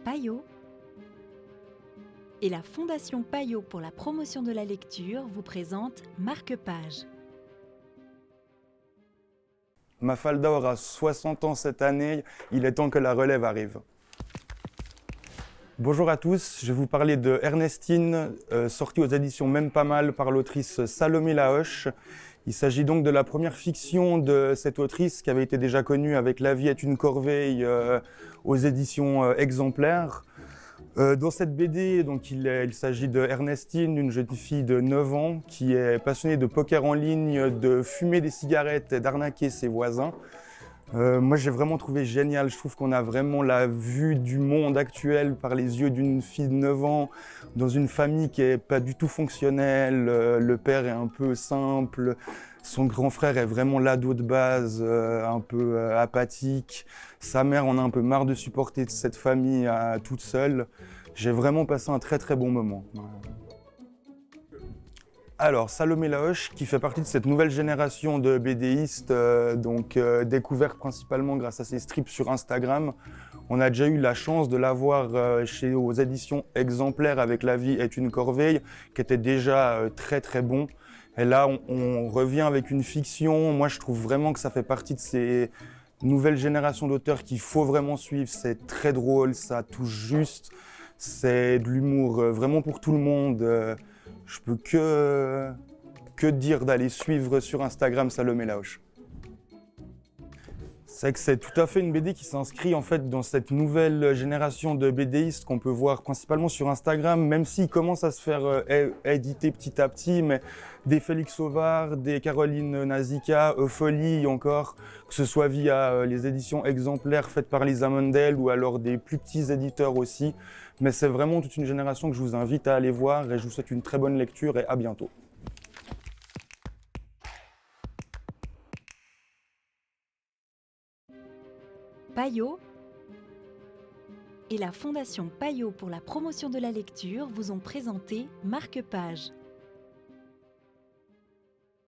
Payot et la Fondation Payot pour la promotion de la lecture vous présente Marque-Page. Mafalda aura 60 ans cette année, il est temps que la relève arrive. Bonjour à tous, je vais vous parler de Ernestine, sortie aux éditions Même Pas Mal par l'autrice Salomé Lahoche. Il s'agit donc de la première fiction de cette autrice qui avait été déjà connue avec La vie est une corvée aux éditions Exemplaires. Dans cette BD, donc, il s'agit de Ernestine, une jeune fille de 9 ans qui est passionnée de poker en ligne, de fumer des cigarettes et d'arnaquer ses voisins. Moi, j'ai vraiment trouvé génial. Je trouve qu'on a vraiment la vue du monde actuel par les yeux d'une fille de 9 ans, dans une famille qui est pas du tout fonctionnelle. Le père est un peu simple, son grand frère est vraiment l'ado de base, un peu apathique. Sa mère en a un peu marre de supporter cette famille toute seule. J'ai vraiment passé un très très bon moment. Alors, Salomé Lahoche, qui fait partie de cette nouvelle génération de BDistes, découverte principalement grâce à ses strips sur Instagram. On a déjà eu la chance de la voir aux éditions Exemplaires avec La vie est une corvée, qui était déjà très très bon. Et là, on revient avec une fiction. Moi, je trouve vraiment que ça fait partie de ces nouvelles générations d'auteurs qu'il faut vraiment suivre. C'est très drôle, ça touche juste. C'est de l'humour vraiment pour tout le monde. Je peux que dire d'aller suivre sur Instagram Salomé Lahoche. C'est que c'est tout à fait une BD qui s'inscrit en fait dans cette nouvelle génération de BDistes qu'on peut voir principalement sur Instagram, même s'il commence à se faire éditer petit à petit, mais des Félix Sauvard, des Caroline Nazika, Eupholie encore, que ce soit via les éditions Exemplaires faites par Lisa Mundell ou alors des plus petits éditeurs aussi. Mais c'est vraiment toute une génération que je vous invite à aller voir et je vous souhaite une très bonne lecture et à bientôt. Payot et la Fondation Payot pour la promotion de la lecture vous ont présenté Marque-Page.